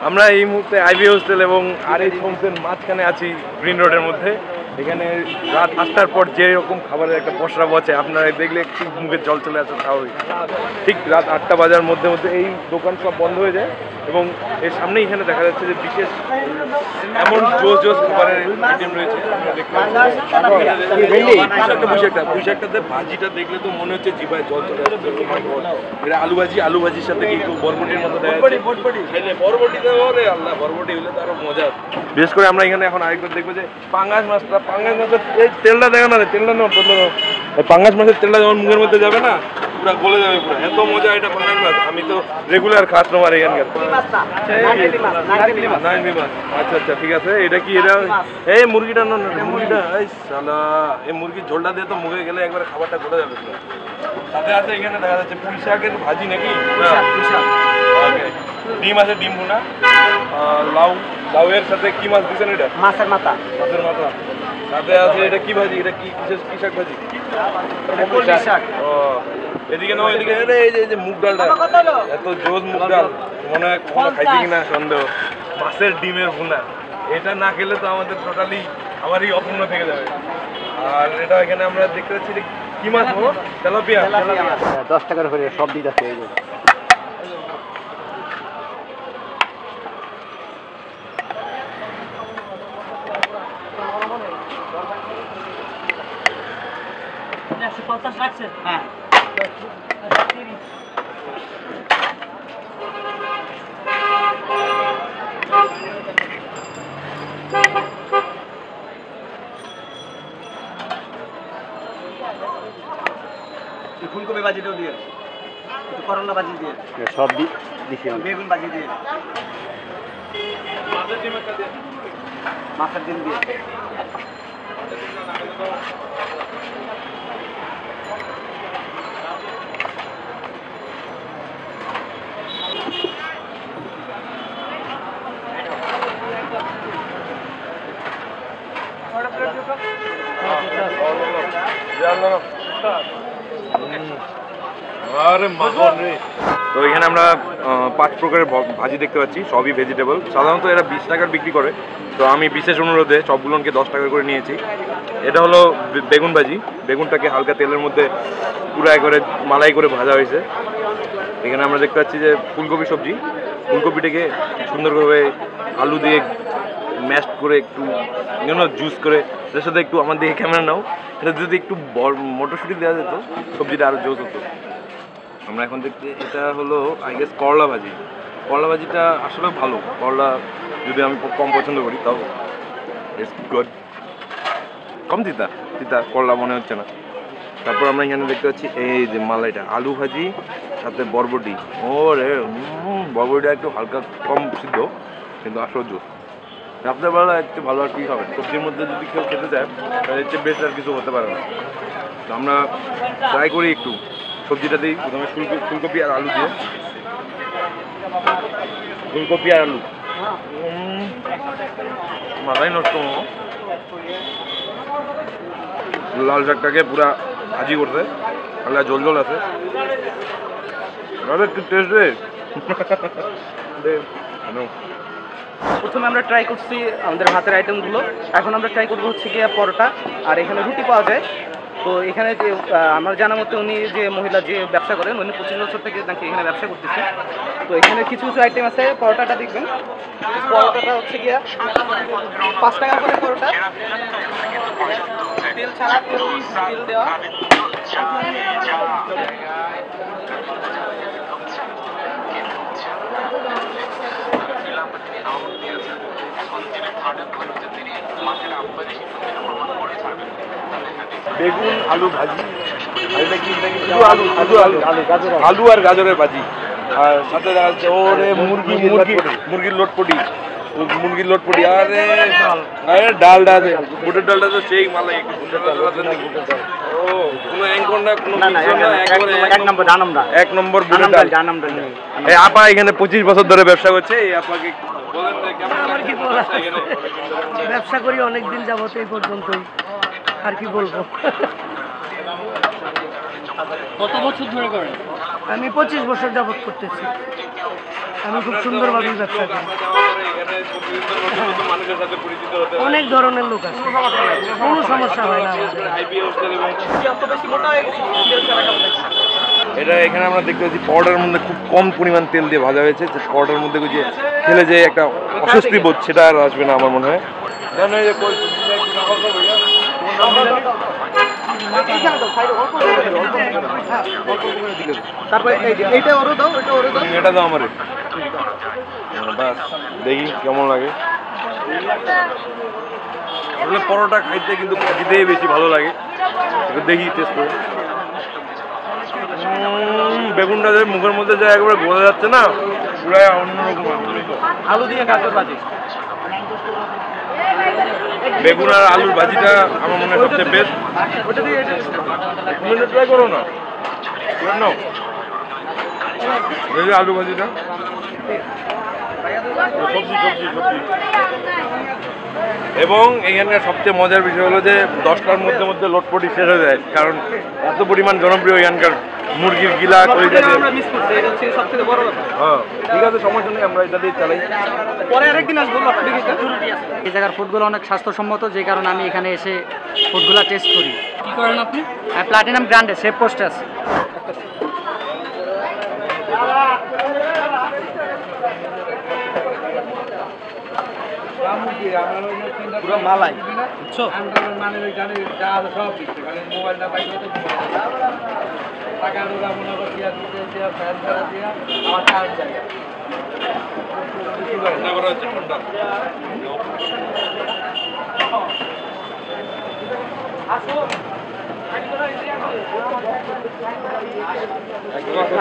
আমরা এই মুহূর্তে আইভি হোস্টেল এবং আরএইচ হোমসের মাঝখানে আছি, গ্রিন রোডের মধ্যে। এখানে রাত 8টার পর যেরকম খাবারের একটা পসরা বসে, আপনারা দেখলে একটু মুখে জল চলে আসে স্বাভাবিক। ঠিক রাত 8টা বাজার মধ্যে মধ্যে এই দোকান সব বন্ধ হয়ে যায় এবং এর সামনে এখানে দেখা যাচ্ছে যে বিশেষ এমন জোস জোস খাবারের আইটেম রয়েছে। পুঁইশাকটাতে ভাজিটা দেখলে তো মনে হচ্ছে জিভায় জল চলে আসছে। এটা আলু ভাজির সাথে কিন্তু বরবটির মতো দেখা যাচ্ছে। বরবটি দেওয়া হলে আল্লাহ, বরবটি হলে তো আরো মজা। বিশেষ করে আমরা এখানে এখন আরেকবার দেখবো যে পাঙ্গাস মাছের এই তেলটা দেখো না, তেলটা নেই, পাঙ্গাস মাছের তেলটা যখন মুখের মধ্যে যাবে না পুরো গলে যাবে, পুরো এত মজা এটা পাঙ্গাস মাছ। আমি তো রেগুলার কাস্টমার এখানকার। আচ্ছা আচ্ছা, ঠিক আছে। এটা কি এটা এই মুরগিটা মুরগিটা এই শালা, এই মুরগির ঝোলটা দিয়ে তো মুখে গেলে একবারে খাবারটা গলে যাবে। সাথে আছে এখানে দেখা যাচ্ছে পুঁই শাকের ভাজি নাকি, ডিম আছে, ডিম ভুনা, লাউয়ের সাথে কি মাছ দিচ্ছেন? এটা মাছের মাথা। সাথে আছে এটা কি ভাজি? এটা কি কি শাক ভাজি? ও এদিকে নাও, এদিকে এই যে মুগ ডালটা, এত জোস মুগ ডাল, মনে হয় কখনো খাইছি কিনা সন্দেহ। মাছের ডিমের ভুনা, এটা না খেলে তো আমাদের টোটালি আমারই অপূর্ণ থেকে যাবে। আর এটা এখানে আমরা দেখতে পাচ্ছি কি মাছ হলো, তেলাপিয়া। 10 টাকার করে সব দিতে আছে। হ্যাঁ ফুলকপি ভাজিটাও দিয়ে, করলা ভাজি দিয়ে, সব দিছি, বেগুন ভাজি দিয়ে, মাছের ডিম দিয়ে। তো এখানে আমরা 5 প্রকারের ভাজি দেখতে পাচ্ছি, সবই ভেজিটেবল। সাধারণত এরা 20 টাকার বিক্রি করে, তো আমি বিশেষ অনুরোধে সবগুলোকে 10 টাকা করে নিয়েছি। এটা হলো বেগুন ভাজি, বেগুনটাকে হালকা তেলের মধ্যে পুরো একবারে মালাই করে ভাজা হয়েছে। এখানে আমরা দেখতে পাচ্ছি যে ফুলকপি সবজি, ফুলকপিটাকে সুন্দরভাবে আলু দিয়ে ম্যাশ করে একটু জুস করে, এর সাথে একটু আমার দিকে ক্যামেরা নাও, এটা যদি একটু মটরশুঁটি দেওয়া যেত সবজিটা আরও জোস হতো। আমরা এখন দেখতে, এটা হলো আই গেস করলা ভাজি। করলা ভাজিটা আসলে ভালো, করলা যদি আমি কম পছন্দ করি তাও ইটস গুড। কম তিতা করলা মনে হচ্ছে না। তারপর আমরা এখানে দেখতে পাচ্ছি এই যে মালাইটা, আলু ভাজি সাথে বরবটি। ও রে, বরবটিটা একটু হালকা কম সিদ্ধ কিন্তু আসলে জোস। রাত্রেবেলা একটু ভালো আর কি হবে, সবজির মধ্যে যদি কেউ খেতে চায় তাহলে একটু বেস্ট আর কিছু হতে পারে না। তো আমরা ট্রাই করি একটু সবজিটা দিই প্রথমে, ফুলকপি আর আলু দিয়ে। ফুলকপি আর আলু মাথায় নষ্ট। লাল শাকটাকে পুরা ভাজি করতে, হালকা জল জল আছে, একটু টেস্ট রে। প্রথমে আমরা ট্রাই করছি আমাদের ভাতের আইটেমগুলো, এখন আমরা ট্রাই করবো হচ্ছে গিয়ে পরোটা। আর এখানে রুটি পাওয়া যায়। তো এখানে যে আমার জানা মতে উনি যে মহিলা যে ব্যবসা করেন, উনি 25 বছর থেকে নাকি এখানে ব্যবসা করতেছে। তো এখানে কিছু কিছু আইটেম আছে। পরোটাটা দেখবেন, পরোটাটা হচ্ছে গিয়া 5 টাকা করে পরোটা, তেল ছাড়া, তেল দেওয়া। বেগুন আলু ভাজি, আলু আর গাজরের ভাজি, আর সাথে দেখা যাচ্ছে ওরে মুরগির লোটপটি, আরে ডালটা আছে, বুটের ডালটা তো সেই মালাই। ও কোনো অ্যাঙ্কর না, কোনো এক নম্বর বুটের ডাল। এই আপা এখানে 25 বছর ধরে ব্যবসা করছে। এই আপাকে ব্যবসা করি অনেকদিন যাবত, এই পর্যন্তই, আর কি বলবো। কত বছর ধরে করেন? আমি 25 বছর যাবত করতেছি। আমি খুব সুন্দরভাবে ব্যবসা করি। অনেক ধরনের লোক আছে, কোনো সমস্যা হয় না আমাদের। এটা এখানে আমরা দেখতে পাচ্ছি পরোটার মধ্যে খুব কম পরিমাণ তেল দিয়ে ভাজা হয়েছে, যে পরোটার মধ্যে যে খেলে যে একটা অস্বস্তি বোধ সেটা আর আসবে না আমার মনে হয়। তারপরে এইটা ওরও দাও, এটা ওরও দাও। এটা দাও আমারে, বাস দেখি কেমন লাগে। আসলে পরোটা খাইতে কিন্তু ভাজিতেই বেশি ভালো লাগে। একটু দেখি টেস্ট করে। বেগুনটা যে মুখের মধ্যে যা একবারে গলে যাচ্ছে না, পুরাই অন্যরকম। আলু দিয়ে গাজর ভাজি, বেগুন আর আলুর ভাজিটা আমার মনে হয় সবচেয়ে বেস্ট। ওটা দিয়ে তুমি ট্রাই করো না, নাও এই যে আলু ভাজিটা, সবজি সবজি সবজি। এবং এখানকার সবচেয়ে মজার বিষয় হলো যে 10টার মধ্যে মধ্যে লটপটি শেষ হয়ে যায়, কারণ এত পরিমাণ জনপ্রিয় এখানকার মুরগির গিলা আমরা মিস করছি, এটা হচ্ছে সবথেকে বড় কথা। হ্যাঁ ঠিক আছে, সমস্যা নেই, আমরা এটা দিয়ে চালাই। পরে আরেকদিন আসবো লটপটি খেতে। এই জায়গার ফুডগুলো অনেক স্বাস্থ্যসম্মত, যে কারণে আমি এখানে এসে ফুডগুলো টেস্ট করি। কি করেন আপনি? প্লাটিনাম গ্র্যান্ডে সেফ পোস্টে আছে। পুরো মালাই, বুঝছো?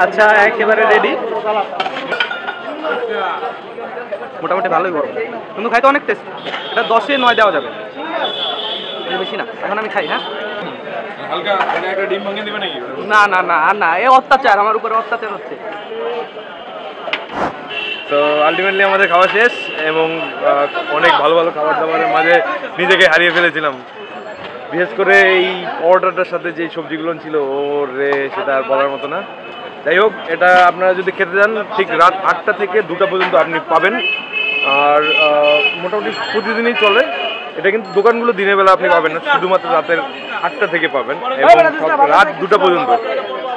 আচ্ছা একেবারে রেডি, মোটামুটি ভালোই গরম, কিন্তু খাইতে অনেক টেস্ট। এটা 10-এ 9 দেওয়া যাবে, এর বেশি না। এখন আমি খাই। হ্যাঁ, হালকা একটা ডিম ভাঙিয়ে দিবে নাকি? না না না আর না, এ অত্যাচার, আমার উপরে অত্যাচার হচ্ছে। তো আলটিমেটলি আমাদের খাওয়া শেষ, এবং অনেক ভালো ভালো খাবার দাবারের মাঝে নিজেকে হারিয়ে ফেলেছিলাম। বিশেষ করে এই পরোটাটার সাথে যে সবজিগুলো ছিল, ওর রে সেটা আর বলার মতো না। যাই হোক, এটা আপনারা যদি খেতে যান ঠিক রাত 8টা থেকে 2টা পর্যন্ত আপনি পাবেন। আর মোটামুটি প্রতিদিনই চলে এটা, কিন্তু দোকানগুলো দিনের বেলা আপনি পাবেন না, শুধুমাত্র রাতের 8টা থেকে পাবেন এবং রাত 2টা পর্যন্ত।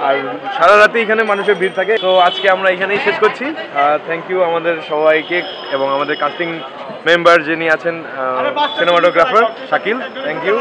আর সারা রাতে এখানে মানুষের ভিড় থাকে। তো আজকে আমরা এখানেই শেষ করছি। থ্যাংক ইউ আমাদের সবাইকে, এবং আমাদের কাস্টিং মেম্বার যিনি আছেন সিনেমাটোগ্রাফার শাকিল, থ্যাংক ইউ।